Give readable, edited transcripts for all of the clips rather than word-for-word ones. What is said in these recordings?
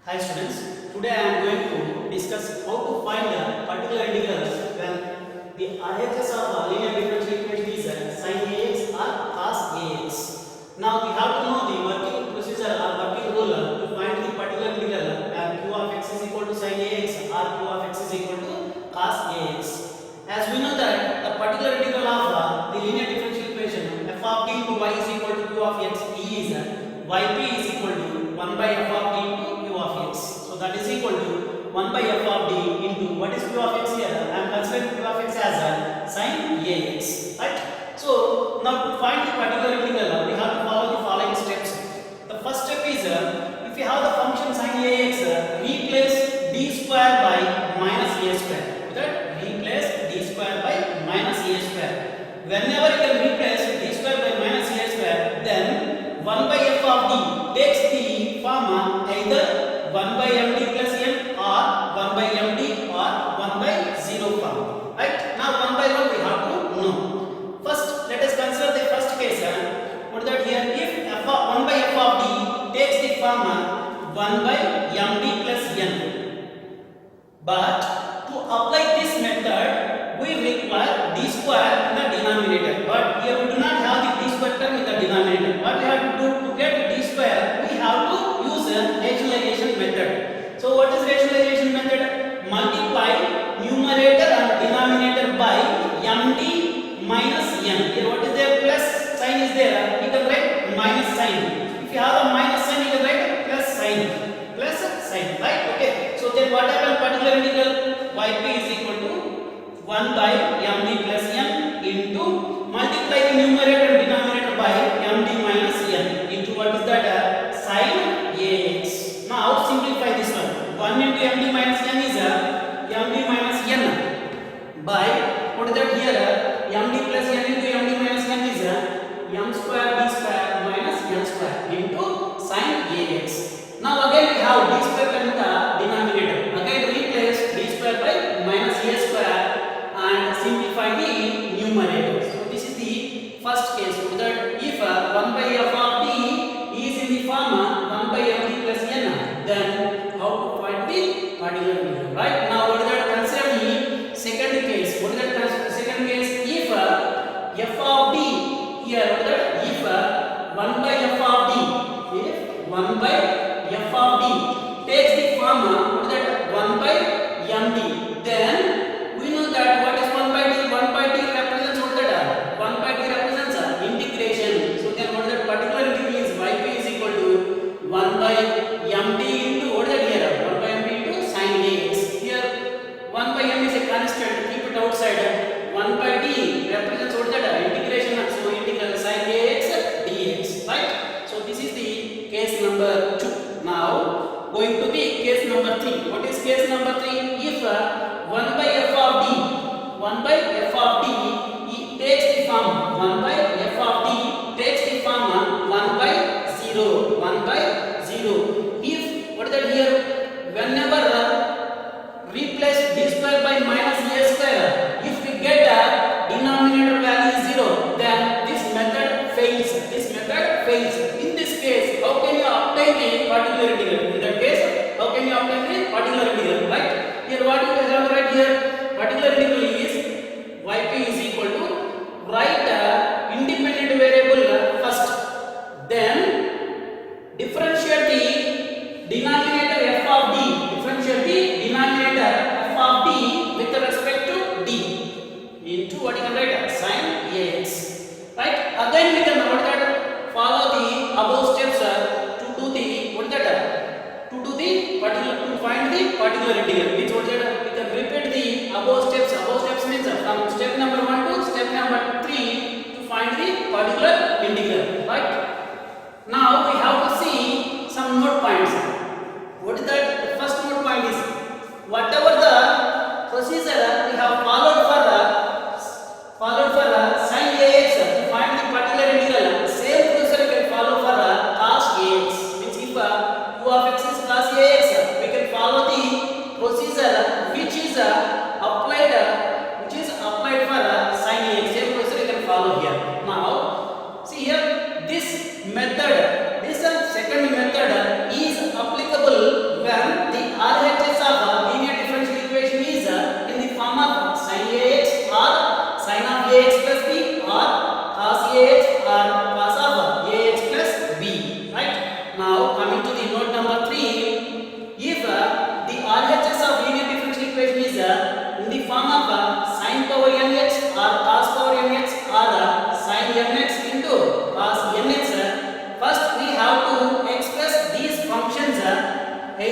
Hi students, today I am going to discuss how to find a particular integral when the RHS of a linear differential equation is sin AX or cos AX. Now we have to know the working procedure or working rule to find the particular integral when q of x is equal to sin AX or q of x is equal to cos AX. As we know that the particular integral of the linear differential equation f of t into y is equal to q of x is yp is equal to 1 by f of t into q of x. So that is equal to 1 by f of t into what is q of x here? I am considering q of x as sin ax, right? So now to find the particular integral, we have to follow the following steps. The first step is if you have the function sin ax, replace d square by minus a square. That replace d square by minus a square. Whenever you can replace d square by minus a square, then 1 by f of d takes the form either 1 by md plus n or 1 by md or 1 by 0 form. Right? Now 1 by 1 we have to know. First, let us consider the first case. What that here? If f of 1 by f of d takes the form 1 by md plus n. But to apply this method, we require d square in the denominator. But here we do not have the d square term in the denominator. What we have to do to get d square? We have to use a rationalization method. So what is rationalization method? Multiply numerator and denominator by md minus n. Here what is there? Plus sign is there. You can write minus sign. If you have a minus sign, you can write plus sign. Plus sign, right? Okay. So then what happens? Particular integral yp is equal to 1 by md plus n into multiply the numerator and denominator by md minus n into what is that? Sin ax. Now simplify this one. 1 into md minus n is md minus n by what is that here? Md plus n into md minus n is m square d square minus n square into sin ax. Now again we have d square in the denominator. Again replace d square by minus a square and simplify the numerator. So this is the first case. So that if 1 by f of t is in the form 1 by md plus n, then how to find the particular integral? Right? Now what is that? Consider the second case. What is that? Second case, if f of t here, what is that? If 1 by f of t, if 1 by f of t takes the form what is that? 1 by md, then we know that what is 1 by t? 1 by t represents what is that? 1 by t represents integration. So then what is that? Particular integral is yp is equal to 1 by md into what is that here? 1 by md into sin ax. Here 1 by m is a constant, keep it outside. 1 by t represents what is that? Integration. So integral sin ax dx, right? So this is the case number 2. Now going to the case number 3. What is case number 3? If 1 by f of d, 1 by f of t takes the form 1 by f of t takes the form 1 by 0, 1 by 0. If what is that here? Whenever replace d square by minus a square, if we get a denominator value 0, then this method fails. This method fails. In this case, how can you obtain the particular integral? In that case, how can you obtain the particular integral? Right? Here, what you have to write here? Particular integral is yp is equal to write independent variable first, then differentiate the denominator f of d. Differentiate the denominator f of d with respect to d into what you can write? Sin ax. Right? Again we can what that? Follow the above steps to do the what is that? To do the particular, to find the particular integral. Which what that? We can repeat the above steps. Above steps means from step number 1 to step number 3 to find the particular integral. Right? Now we have to see some note points. What is that? The first note point is whatever the procedure we have followed for sin ax to find the particular integral, same procedure we can follow for cos ax. Which if q of x is cos ax, we can follow the procedure which is applied for sin ax. Same procedure we can follow here. Now see here, this method, this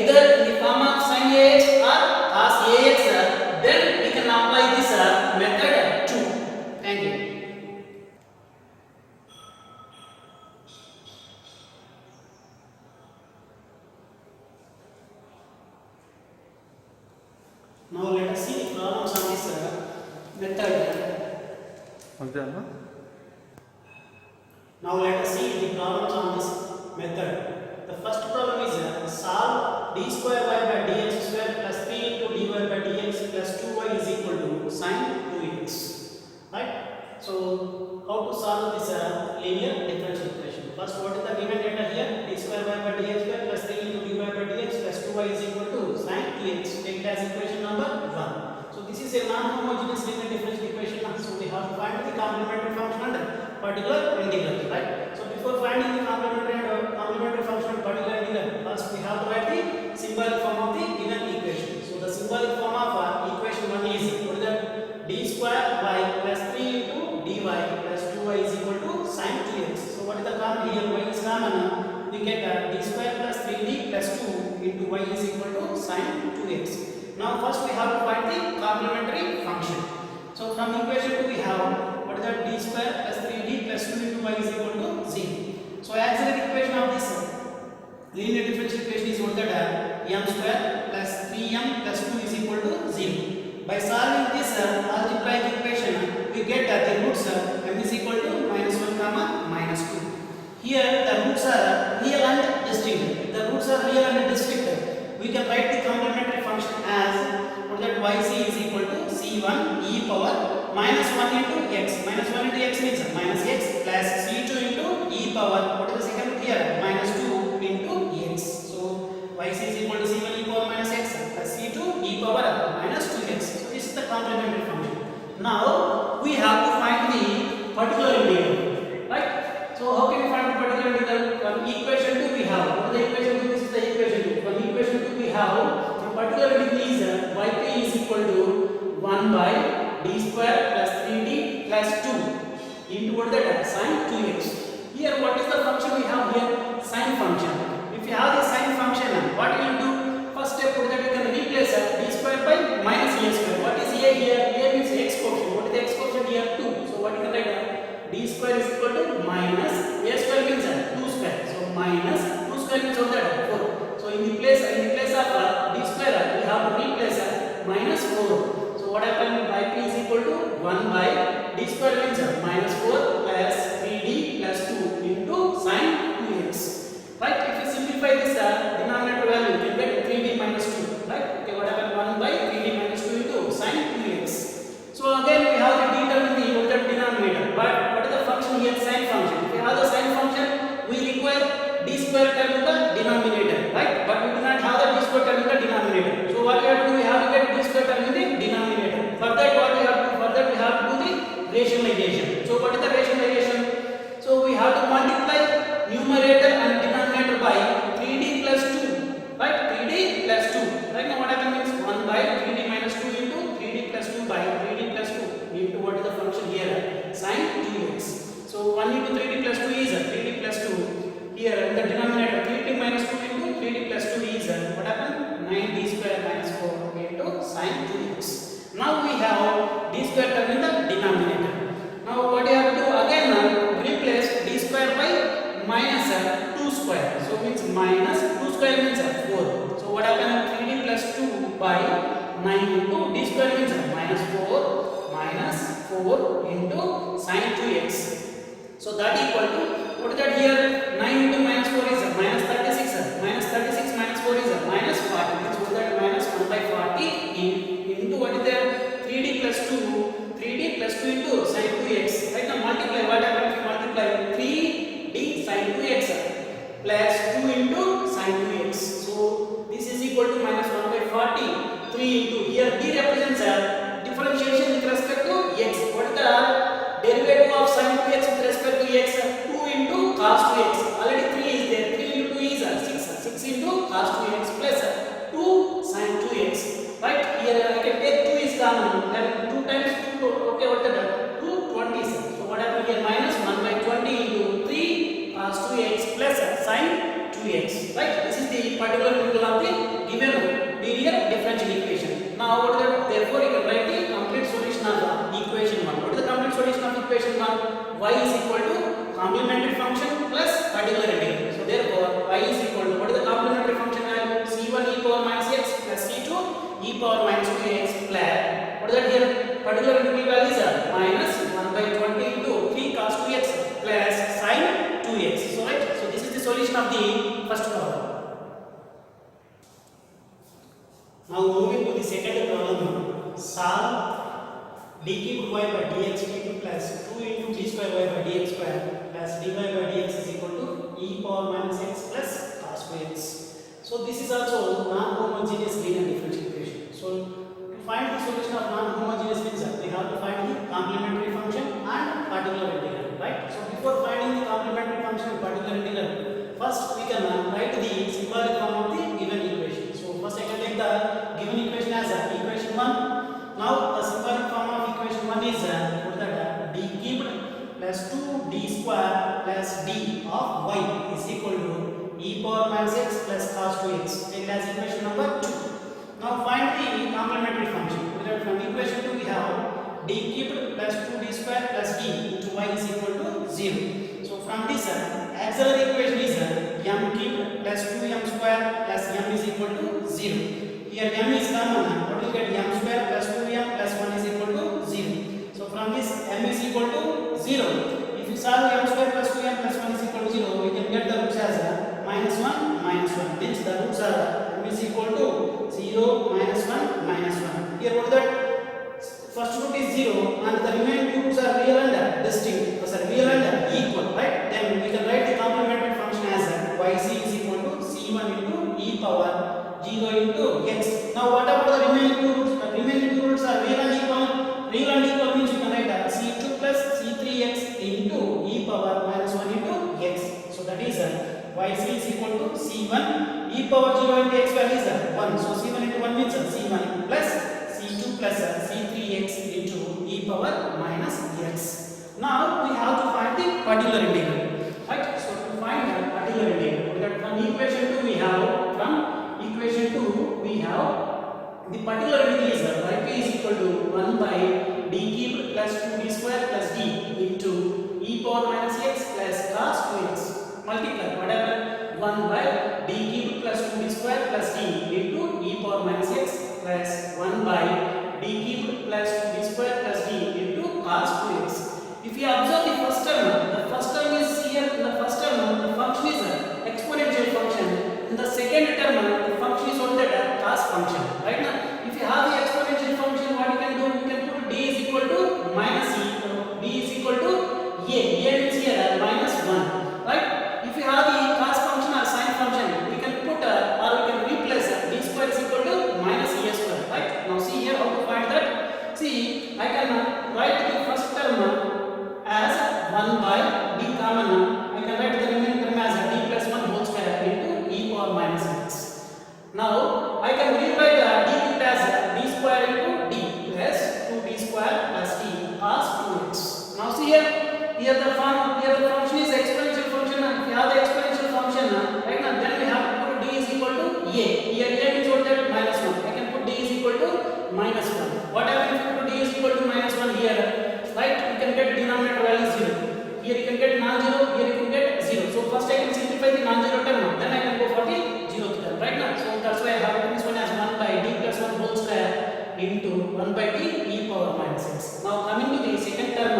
either in the form of sin ax or cos ax, then we can apply this method too. Thank you. Now let us see the problems on this method. Now let us see the problems on this method. The first problem is solve d square y by dx square plus 3 into dy by dx plus 2y is equal to sin 2x. Right? So how to solve this linear differential equation? First, what is the given data here? D square y by dx square plus 3 into dy by dx plus 2y is equal to sin 2x. Take it as equation number 1. So this is a non-homogeneous linear differential equation. So we have to find the complementary function and particular integral, right? So before finding the complementary function and particular integral, first we have to write the symbolic form of the given equation. So the symbolic form of equation 1 is what is that? D square y plus 3 into dy plus 2y is equal to sin 2x. So what is the common here? Y is common. We get d square plus 3d plus 2 into y is equal to sin 2x. Now first we have to find the complementary function. So from equation 2 we have what is that? D square plus 3d plus 2 into y is equal to 0. So auxiliary equation of this linear differential equation is what that m square plus 3m plus 2 is equal to 0. By solving this algebraic equation, we get the roots m is equal to -1 comma -2. Here the roots are real and distinct. If the roots are real and distinct, we can write the complementary function as what that yc is equal to c1 e power -1 into x. -1 into x means minus x plus c2 into e power what is the second here -2 into x. So yc is equal to c1 e power minus x plus c2 e power -2x. So this is the complementary function. Now we have to find the particular integral, right? So how can we find the particular integral? From equation 2 we have what is the equation 2? This is the equation 2. From equation 2 we have the particular integral is yp is equal to 1 by d square plus 3d plus 2 into what is that? Sin 2x. Here what is the function we have here? Sin function. If you have the sin function, what will you do? First step what is that? You can replace d square by minus a square. What is a here? A means x quotient. What is the x quotient here? 2. So what you can write? D square is equal to minus a square means 2 square. So minus 2 square means what that? 4. So in the place of d square we have to replace minus 4. So what happens? Yp is equal to 1 by d square means minus 4 plus 3d plus 2 into sin 2x. Right? If you simplify this denominator value, you can get 3d minus 2. Right? Okay, what happens? 1 by 3d minus 2 into sin 2x. So again we have the d term in the denominator. But what is the function here? Sin function. If you have the sin function, we require d square term in the denominator. Right? But we do not have the d square term in the denominator. So what we have to do? We have to get d square term in the denominator. For that what we have to do? For that we have to do the rationalization. So what is the rationalization? So we have to multiply numerator and denominator by 3d plus 2. Right? 3d plus 2. Right now what happens means 1 by 3d minus 2 into 3d plus 2 by 3d plus 2 into what is the function here? Sin 2x. So 1 into 3d plus 2 is 3d plus 2. Here in the denominator 3d minus 2 into 3d plus 2 is what happens? 9d square minus 4 into sin 2x. Now we have d square term in the denominator. Now what you have to do again? Replace d square by minus 2 square. So means minus 2 square means 4. So what happens? 3d plus 2 by 9 into d square means minus 4 into sin 2x. So that equal to what is that here? 9 into minus 4 is minus 36. Minus 36 minus 4 is minus 40. Means what is that? Minus 1 by 40 into what is that? 3d plus 2. 3d plus 2 into sin 2x. Right now multiply. What happens if you multiply 3d sin 2x plus 2 into sin 2x. So this is equal to minus 1 by 40. 3 into here d represents differentiation with respect to x. What is the derivative of sin 2x with respect to x? 2 into cos 2x. Already 3 is there. 3 into 2 is 6. 6 into cos 2x plus 2 sin 2x. Right? Here I can take 2 is common. Then 2 times 2. Okay, what is that? 2 20s. So what happens here? Minus 1 by 20 into 3 cos 2x plus sin 2x. Right? This is the particular integral of the y is equal to complementary function plus particular integral. So therefore y is equal to, what is the complementary function value? C1 e power minus x plus C2 e power minus 2x plus, what is that here? Particular integral value is minus 1 by 20 into 3 cos 2x plus sin 2x. So right, so this is the solution of the first problem. Now moving to the second problem, solve d cube y by dx cube plus 2 into d square y by dx square plus dy by dx is equal to e power minus x plus cos 2x. So this is also non-homogeneous linear differential equation. So to find the solution of non-homogeneous means we have to find the complementary function and particular integral, right? So before finding the complementary function and particular integral, first we can write the symbolic form of the given equation. So first I can take the given equation as equation 1. Now the symbolic form of equation 1 is what is that? D cubed plus 2d square plus d of y is equal to e power minus x plus cos 2x. Take it as equation number 2. Now find the complementary function. From equation 2 we have d cubed plus 2d square plus d into y is equal to 0. So from this auxiliary equation is m cubed plus 2m square plus m is equal to 0. Here m is common. What will get m square plus 2m plus 1 is equal to 0. So from this m is equal to 0. If you solve m square plus 2m plus 1 is equal to 0, we can get the roots as minus 1 minus 1. Means the roots are m is equal to 0 minus 1 minus 1. Here what is that? First root is 0 and the remaining two roots are real and distinct. Real and equal, right? Then we can write the complementary function as yc is equal to c1 into e power 0 into x. Now what about the remaining two roots? The remaining two roots are real and equal. Real and equal means you can write c2 plus c3x into e power minus 1 into x. So that is yc is equal to c1 e power 0 into x value is 1. So c1 into 1 means c1 plus c2 plus c3x into e power minus x. Now we have to find the particular integral, right? So to find the particular integral, from equation 2 we have the particular integral is yp is equal to 1 by d cubed plus 2d square plus d into e power minus x plus cos 2x. Multiply whatever 1 by d cubed plus 2d square plus d into e power minus x plus 1 by d cubed plus 2d square plus d into cos 2x. If you observe the first term is here. In the first term the function is exponential function. In the second term the function is what that cos function, right? Now if you have the exponential function, what you can do, you can put d is equal to minus e, b is equal to a means here minus 1, right? If you have the cos function or sin function, we can put or we can replace d square is equal to minus e square, right? Now see here how to find that. See, I can write the first term as 1 by d common. I can write the remaining term as d plus 1 whole square into e power minus x. Now I can rewrite d cubed as d square into d plus 2d square plus d cos 2x. Now see here the function is exponential function. If you have the exponential function, right now then we have to put d is equal to a. Here a means what that minus 1. I can put d is equal to minus 1. What happens if you put d is equal to minus 1 here? Right, you can get denominator value 0. Here you can get non-zero, here you can get 0. So first I can simplify the non-zero term, then I can go for the 0th term, right now. So that's why I have written this one as 1 by d plus 1 whole square into 1 by d e power minus x. Now coming to the second term,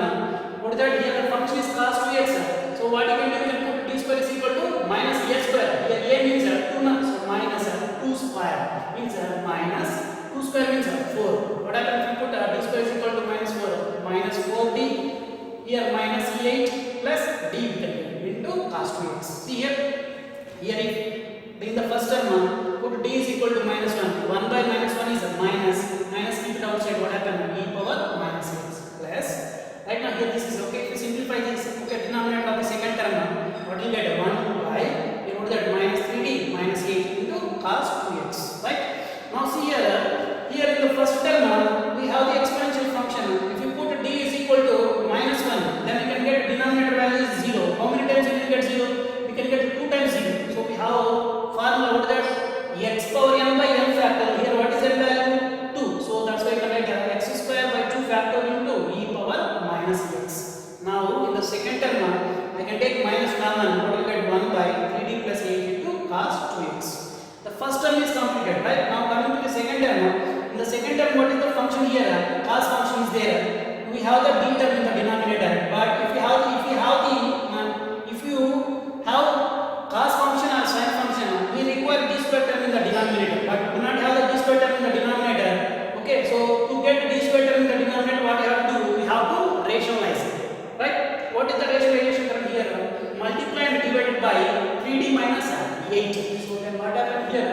what is that? Here the function is cos 2x. So what you can do, you can put d square is equal to minus a square. Here a means 2, so minus 2 square means minus 2 square means 4. What happens if you put d square is equal to minus 4? Minus 4d, here minus e8 plus d into cos 2x. See here if in the first term put d is equal to minus 1. 1 by minus 1 is minus keep it outside. What happened? E power minus x plus, right now here this is okay. If you simplify this, okay, denominator of the second term, what will get? 1 by what is that? Minus 3d minus 8 into cos 2x, right? Now see here in the first term we have the exponential function. If you put d is equal to minus 1, then we can get denominator value is 0. How many times we can get 0? We can get 2 times 0. So we have formula, what is that? X power n by n factor. Here what is n value? 2. So that's why you can write x square by 2 factor into e power minus x. Now in the term is completed, right? Now coming to the second term. In the second term, what is the function here? Cos function is there. We have the d term in the denominator, but if you have cos function or sin function, we require d square term in the denominator, but do not have the d square term in the denominator. Okay, so to get d square term in the denominator, what you have to do? We have to rationalize it, right? What is the rationalization term here? Multiply and divided by 3d minus 8. So then what happened here?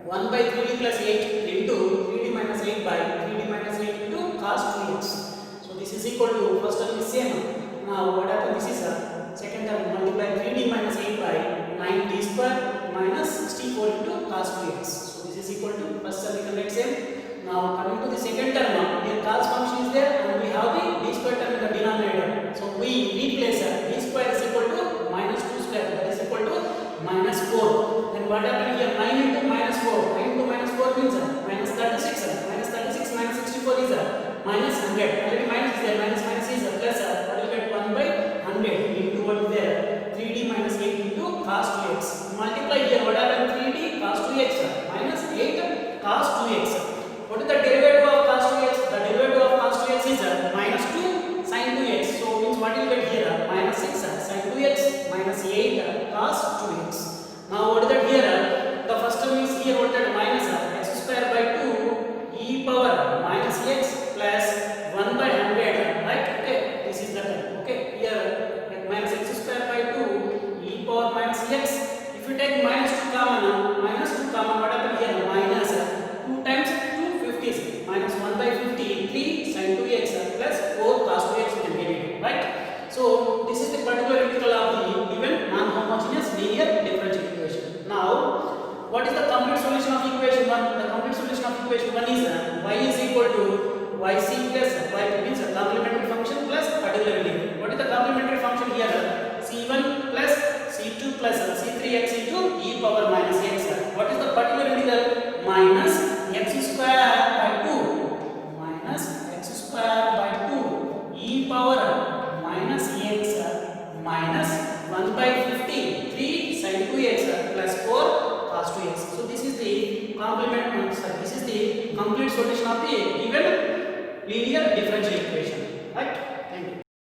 1 by 3d plus 8 into 3d minus 8 by 3d minus 8 into cos 2x. So this is equal to, first term is same. Now what happened? This is second term, multiply 3d minus 8 by 9d square minus 64 into cos 2x. So this is equal to, first term we can write same. Now coming to the second term, here cos function is there and we have the d square term in the denominator. So we replace d square is equal to minus 2 square, that is equal to minus 4. Then what happened here? 9 into minus 4. 9 into minus 4 means minus 36. Minus 36 minus 64 is minus 100. Already minus is there. Minus minus is plus. What will get 1 by 100 into what is there? 3d minus 8 into cos 2x. Multiply here. What happened? 3d cos 2x minus 8 cos 2x. What is the derivative of cos 2x? The derivative of cos 2x is minus 2 sin 2x. So means what will get here? Minus 6 sin 2x minus 8 cos 2x. Now what is that here? The first term is here, what is that? Minus x square by 2 e power minus x plus 1 by 100, right? Okay, this is the term. Okay, here like minus x square by 2 e power minus x. If you take minus 2 common, what happened here? Minus 2 times 2 50s, minus 1 by 50, 3 sin 2x plus 4 cos 2x we can get it, right? So this is the particular integral of the given non-homogeneous linear differential equation. Now, what is the complete solution of equation 1? The complete solution of equation 1 is y is equal to yc plus y means a complementary function plus particular integral. What is the complementary function here? c1 plus c2 plus c3x into e power minus x. What is the particular integral? Minus x square by 2 minus x square by 2 e power minus x minus 1 by 50 3 sin 2x plus 4 cos 2x. So this is the this is the complete solution of the given linear differential equation, right? Thank you.